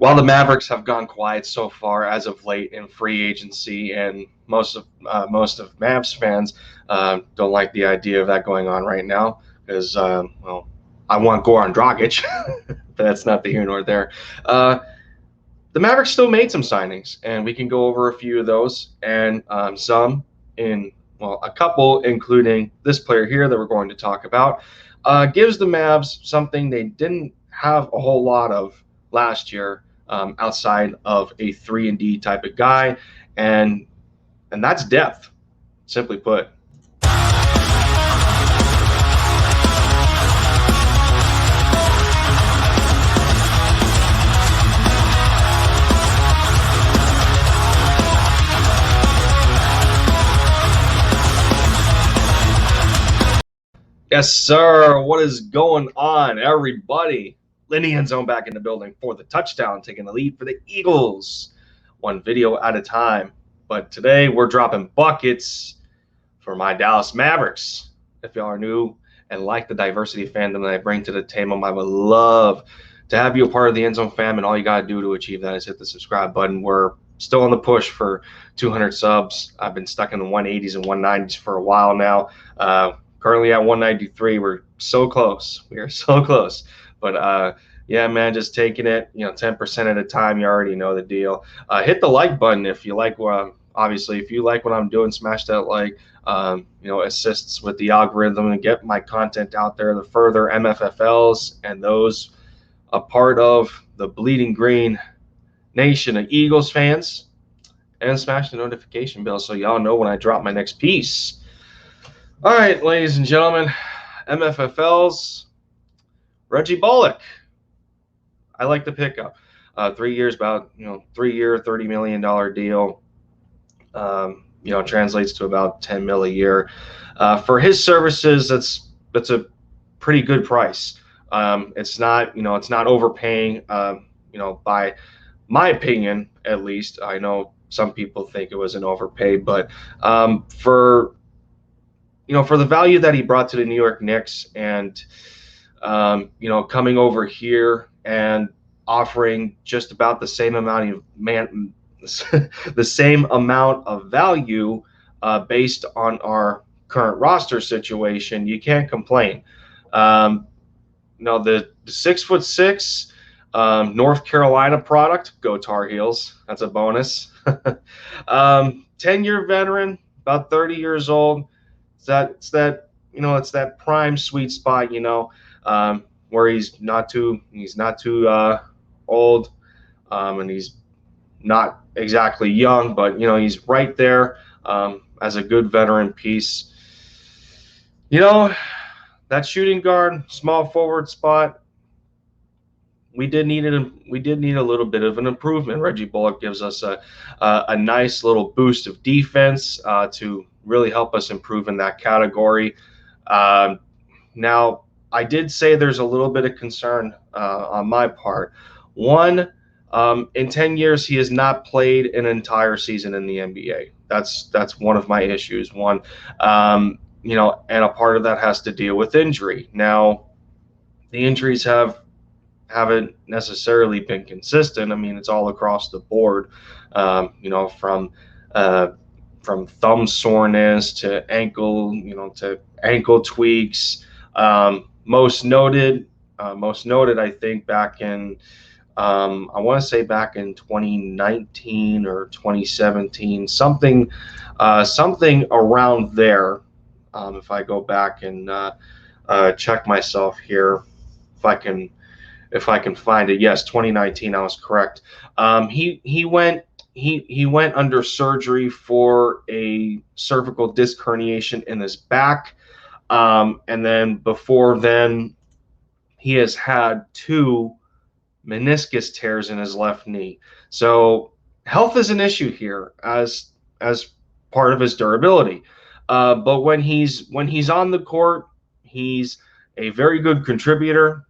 while the Mavericks have gone quiet so far as of late in free agency, and most of Mavs fans don't like the idea of that going on right now because, well, I want Goran Dragic, but that's not the here nor there. The Mavericks still made some signings, and we can go over a few of those, and some in, well, a couple, including this player here that we're going to talk about, gives the Mavs something they didn't have a whole lot of last year, outside of a 3-and-D type of guy, and that's depth, simply put. Yes, sir. What is going on, everybody? Lenny End Zone back in the building for the touchdown, taking the lead for the Eagles, one video at a time. But today we're dropping buckets for my Dallas Mavericks. If y'all are new and like the diversity fandom that I bring to the table, I would love to have you a part of the End Zone fam, and all you got to do to achieve that is hit the subscribe button. We're still on the push for 200 subs. I've been stuck in the 180s and 190s for a while now. Currently at 193. We're so close. We are so close. But yeah, man, just taking it, 10% at a time. You already know the deal. Hit the like button if you like what obviously, if you like what I'm doing, smash that like. Assists with the algorithm and get my content out there. The further MFFLs and those a part of the Bleeding Green Nation of Eagles fans, and smash the notification bell so y'all know when I drop my next piece. All right, ladies and gentlemen, MFFLs, Reggie Bullock. I like the pickup. 3 years, about 3-year, $30 million deal. Translates to about $10 million a year. For his services, that's a pretty good price. It's not overpaying. By my opinion, at least. I know some people think it was an overpay, but for the value that he brought to the New York Knicks, and coming over here and offering just about the same amount of value based on our current roster situation, you can't complain. The 6'6" North Carolina product, go Tar Heels. That's a bonus. 10-year veteran, about 30 years old. It's that prime sweet spot, where he's not too old, and he's not exactly young, but he's right there as a good veteran piece. That shooting guard, small forward spot, we did need a little bit of an improvement. Reggie Bullock gives us a nice little boost of defense to really help us improve in that category. Now, I did say there's a little bit of concern on my part. One, in 10 years, he has not played an entire season in the NBA. That's one of my issues. One, and a part of that has to deal with injury. Now, the injuries haven't necessarily been consistent. I mean, it's all across the board, from thumb soreness to ankle tweaks. Most noted, I think back in, I want to say back in 2019 or 2017, something around there. If I go back and check myself here, if I can find it. Yes, 2019. I was correct. He went under surgery for a cervical disc herniation in his back, and then before then, he has had 2 meniscus tears in his left knee. So health is an issue here as part of his durability. But when he's on the court, he's a very good contributor.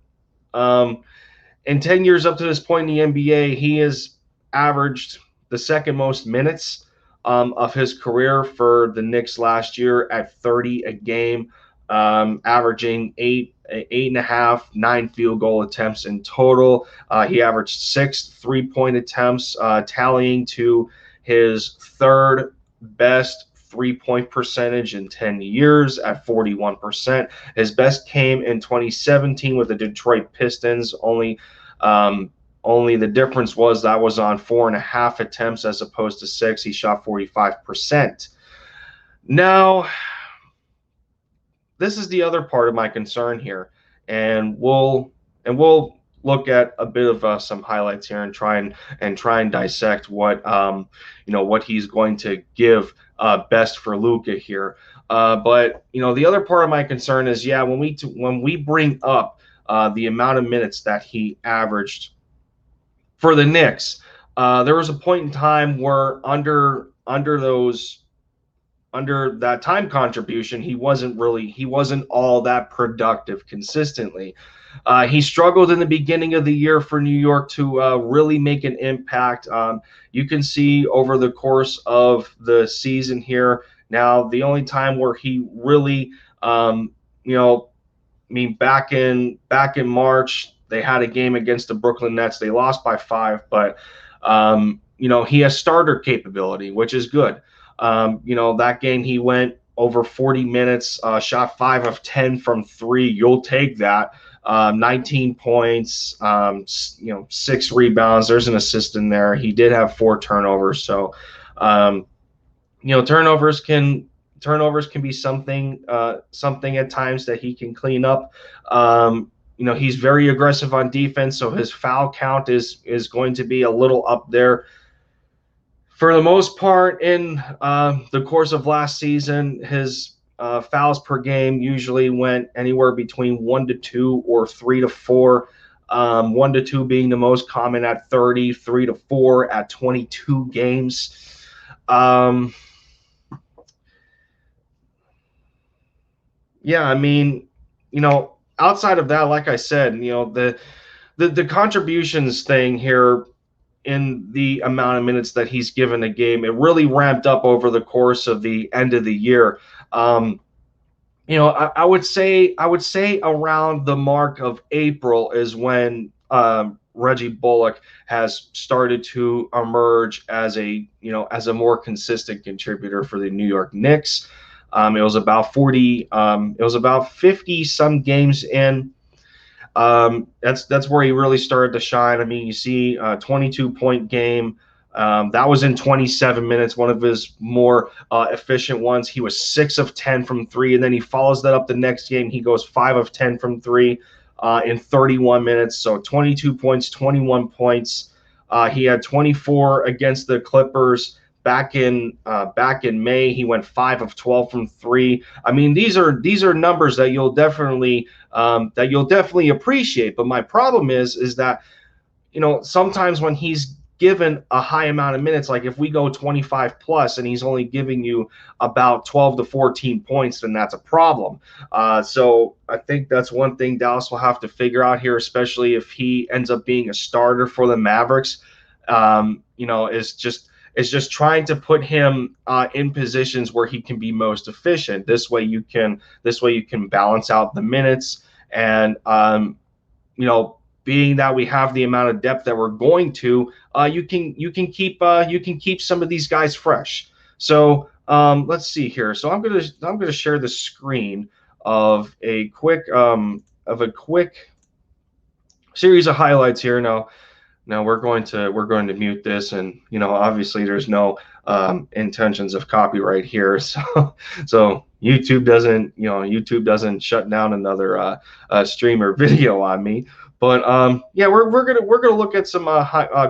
In 10 years up to this point in the NBA, he has averaged the second most minutes of his career for the Knicks last year at 30 a game. averaging eight and a half, 9 field goal attempts in total. He averaged 6 3-point attempts, tallying to his third best 3-point percentage in 10 years at 41%. His best came in 2017 with the Detroit Pistons. Only the difference was that was on 4.5 attempts as opposed to 6. He shot 45%. Now, this is the other part of my concern here, and we'll look at a bit of some highlights here and try and dissect what what he's going to give best for Luka here. But the other part of my concern is, yeah, when we bring up the amount of minutes that he averaged for the Knicks, there was a point in time where under that time contribution, he wasn't all that productive consistently. He struggled in the beginning of the year for New York to really make an impact. You can see over the course of the season here. Now, the only time where he really, back in March, they had a game against the Brooklyn Nets. They lost by 5, but he has starter capability, which is good. That game he went over 40 minutes, shot 5 of 10 from 3. You'll take that. 19 points, 6 rebounds. There's an assist in there. He did have 4 turnovers. So, turnovers can be something at times that he can clean up. He's very aggressive on defense, so his foul count is going to be a little up there. For the most part, in the course of last season, his fouls per game usually went anywhere between 1 to 2 or 3 to 4. 1 to 2 being the most common at 30, 3 to 4 at 22 games. Outside of that, like I said, the contributions thing here in the amount of minutes that he's given a game, it really ramped up over the course of the end of the year. I would say around the mark of April is when Reggie Bullock has started to emerge as a more consistent contributor for the New York Knicks. It was about 50 some games in. That's where he really started to shine. I mean, you see a 22-point game. That was in 27 minutes, one of his more efficient ones. He was 6 of 10 from 3, and then he follows that up the next game. He goes 5 of 10 from 3 in 31 minutes. So 22 points, 21 points. He had 24 against the Clippers. Back in May, he went 5 of 12 from 3. I mean, these are numbers that you'll definitely appreciate. But my problem is that sometimes when he's given a high amount of minutes, like if we go 25 plus and he's only giving you about 12 to 14 points, then that's a problem. So I think that's one thing Dallas will have to figure out here, especially if he ends up being a starter for the Mavericks. Is just trying to put him in positions where he can be most efficient. This way you can balance out the minutes, and being that we have the amount of depth that we're going to, you can keep some of these guys fresh. So let's see here. So I'm gonna share the screen of a quick series of highlights here now. Now we're going to mute this, and obviously there's no intentions of copyright here, so YouTube doesn't shut down another stream or video on me. But we're gonna look at some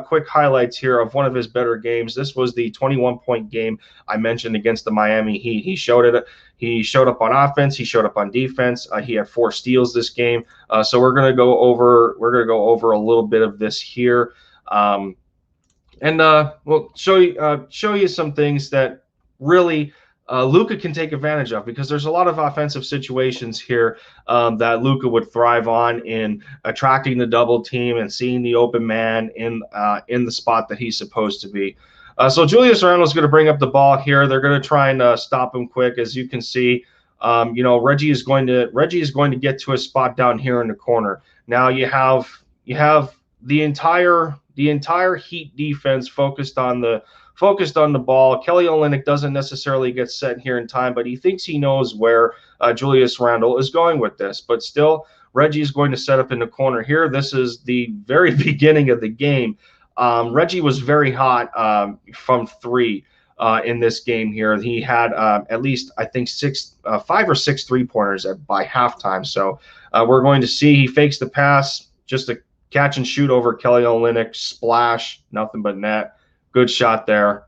quick highlights here of one of his better games. This was the 21-point game I mentioned against the Miami Heat. He showed it. He showed up on offense. He showed up on defense. He had 4 steals this game. So we're gonna go over a little bit of this here, and we'll show you some things that really Luka can take advantage of, because there's a lot of offensive situations here that Luka would thrive on in attracting the double team and seeing the open man in the spot that he's supposed to be. So Julius Randle is going to bring up the ball here. They're going to try and stop him quick. As you can see, Reggie is going to get to a spot down here in the corner. Now you have the entire Heat defense focused on the ball. Kelly Olynyk doesn't necessarily get set here in time, but he thinks he knows where Julius Randle is going with this. But still, Reggie is going to set up in the corner here. This is the very beginning of the game. Reggie was very hot from three in this game here. He had at least, I think, 5 or 6 3-pointers by halftime. So we're going to see he fakes the pass, just a catch and shoot over Kelly Olynyk, splash, nothing but net. Good shot there.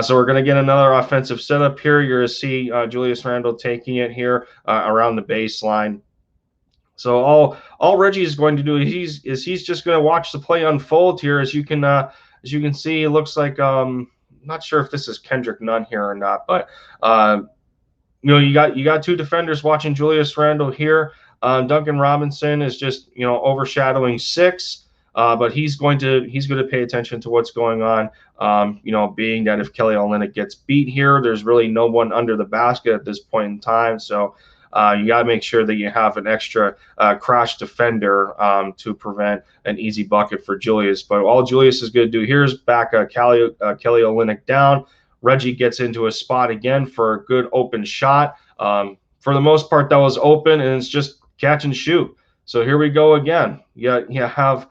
So we're going to get another offensive setup here. You're going to see Julius Randle taking it here around the baseline. So all Reggie is going to do is he's just going to watch the play unfold here. As you can see, it looks like not sure if this is Kendrick Nunn here or not, but you got 2 defenders watching Julius Randle here. Duncan Robinson is just overshadowing 6. But he's going to pay attention to what's going on. Being that if Kelly Olynyk gets beat here, there's really no one under the basket at this point in time. So you got to make sure that you have an extra crash defender to prevent an easy bucket for Julius. But all Julius is going to do here is back Kelly Olynyk down. Reggie gets into a spot again for a good open shot. For the most part, that was open, and it's just catch and shoot. So here we go again. You have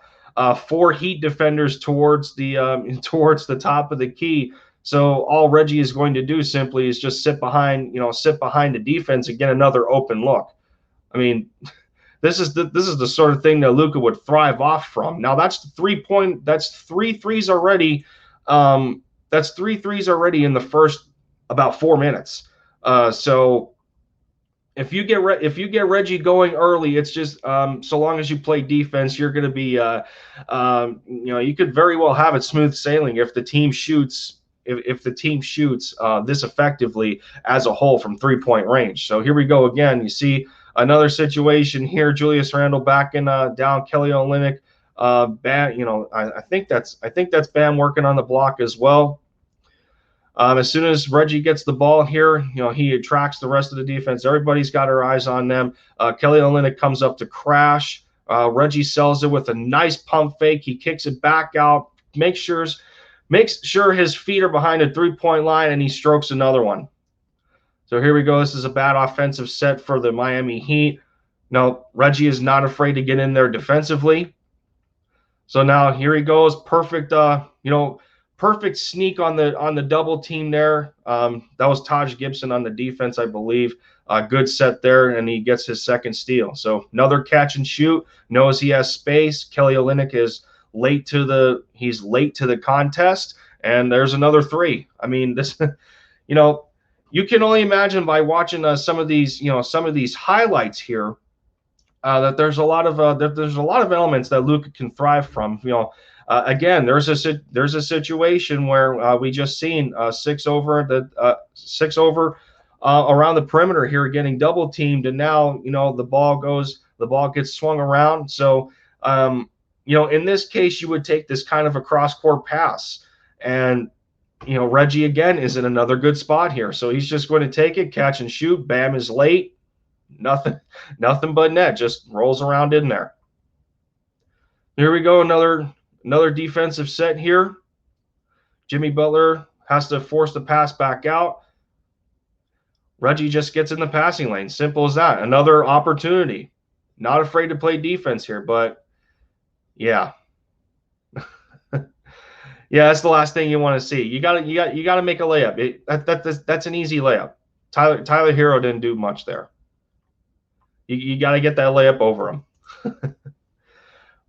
4 Heat defenders towards the top of the key. So all Reggie is going to do simply is just sit behind the defense and get another open look. I mean, this is the sort of thing that Luka would thrive off from. Now that's 3 threes already. That's 3 threes already in the first about 4 minutes. So if you get Reggie going early, it's just so long as you play defense, you're going to be you could very well have it smooth sailing if the team shoots this effectively as a whole from 3-point range. So here we go again. You see another situation here. Julius Randle backing down Kelly Olynyk. Bam, I think that's Bam working on the block as well. As soon as Reggie gets the ball here, he attracts the rest of the defense. Everybody's got their eyes on them. Kelly Olynyk comes up to crash. Reggie sells it with a nice pump fake. He kicks it back out, makes sure his feet are behind the 3-point line, and he strokes another one. So here we go. This is a bad offensive set for the Miami Heat. No, Reggie is not afraid to get in there defensively. So now here he goes. Perfect, perfect sneak on the double team there. That was Taj Gibson on the defense, I believe. Good set there, and he gets his second steal. So another catch and shoot. Knows he has space. Kelly Olynyk is late to the contest, and there's another 3. I mean, this, you can only imagine by watching some of these highlights here that there's a lot of elements that Luka can thrive from. Again, there's a situation where we just seen 6 over around the perimeter here, getting double teamed, and now the ball gets swung around. So in this case, you would take this kind of a cross-court pass, and Reggie again is in another good spot here. So he's just going to take it, catch and shoot. Bam is late, nothing but net, just rolls around in there. Here we go, another defensive set here. Jimmy Butler has to force the pass back out. Reggie just gets in the passing lane. Simple as that. Another opportunity. Not afraid to play defense here, but yeah. Yeah, that's the last thing you want to see. You got to make a layup. That's an easy layup. Tyler Hero didn't do much there. You got to get that layup over him.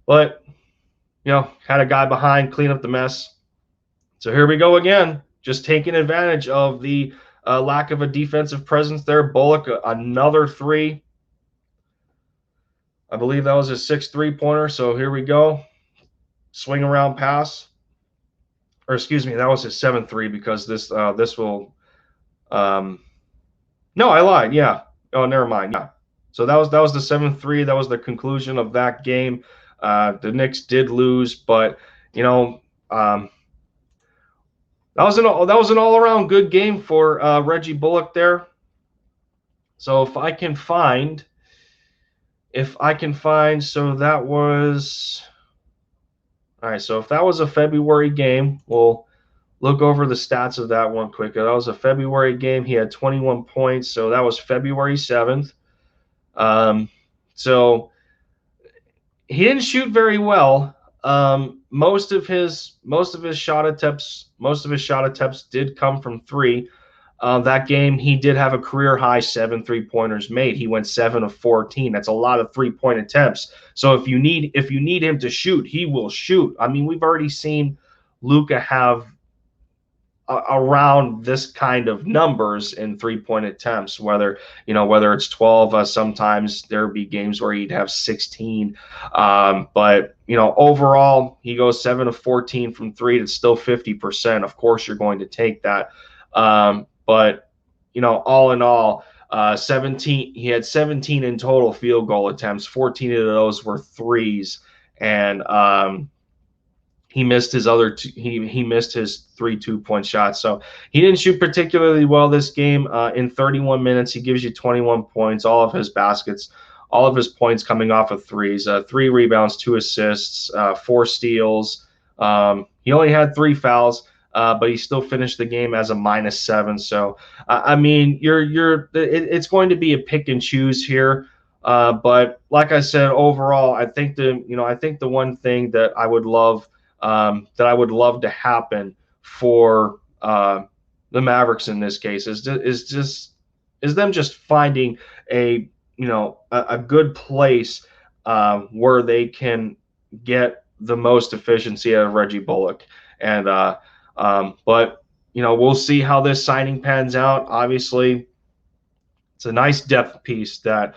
But had a guy behind, clean up the mess. So here we go again, just taking advantage of the lack of a defensive presence there. Bullock, another 3. I believe that was his 6th 3-pointer. So here we go. Swing around pass. Or excuse me, that was his 7th 3, because this will no, I lied. Yeah. Oh, never mind. Yeah. So that was the 7th 3. That was the conclusion of that game. The Knicks did lose, but that was an all-around good game for Reggie Bullock there. So if I can find, so that was, all right. So if that was a February game, we'll look over the stats of that one quick. That was a February game. He had 21 points. So that was February 7th. Um, so he didn't shoot very well. Most of his shot attempts did come from three. That game, he did have a career high 7 3-pointers made. He went 7 of 14. That's a lot of 3-point attempts. So if you need him to shoot, he will shoot. I mean, we've already seen Luka have around this kind of numbers in 3-point attempts, whether it's 12. Sometimes there'd be games where he'd have 16. But overall, he goes 7 of 14 from three. That's still 50%. Of course, you're going to take that. But all in all, 17. He had 17 in total field goal attempts. 14 of those were threes, and he missed his other two, he missed his 3 2-point shots. So he didn't shoot particularly well this game. In 31 minutes, he gives you 21 points, all of his baskets, all of his points coming off of threes, 3 rebounds, 2 assists, 4 steals. He only had 3 fouls, but he still finished the game as a -7. So I mean, it's going to be a pick and choose here. But like I said, overall, I think the one thing that I would love to happen for the Mavericks in this case is them just finding a good place where they can get the most efficiency out of Reggie Bullock. And but we'll see how this signing pans out. Obviously, it's a nice depth piece that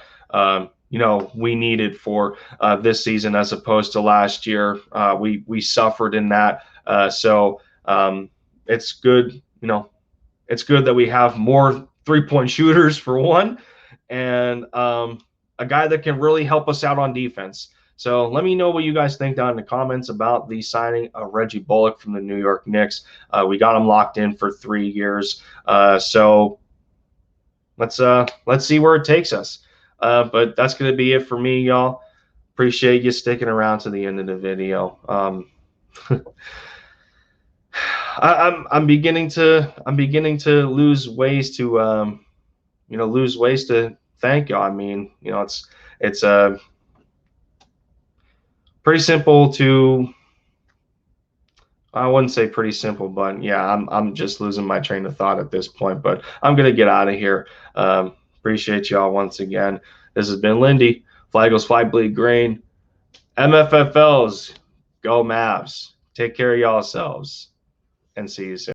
we needed for this season as opposed to last year. We suffered in that, so it's good. It's good that we have more 3-point shooters for one, and a guy that can really help us out on defense. So let me know what you guys think down in the comments about the signing of Reggie Bullock from the New York Knicks. We got him locked in for 3 years. So let's see where it takes us. But that's going to be it for me, y'all. Appreciate you sticking around to the end of the video. I'm beginning to lose ways to thank y'all. I mean, it's pretty simple to. I wouldn't say pretty simple, but yeah, I'm just losing my train of thought at this point. But I'm gonna get out of here. Appreciate y'all once again. This has been Lindy. Fly Eagles, Fly Bleed Green. MFFLs, go Mavs. Take care of y'all selves, and see you soon.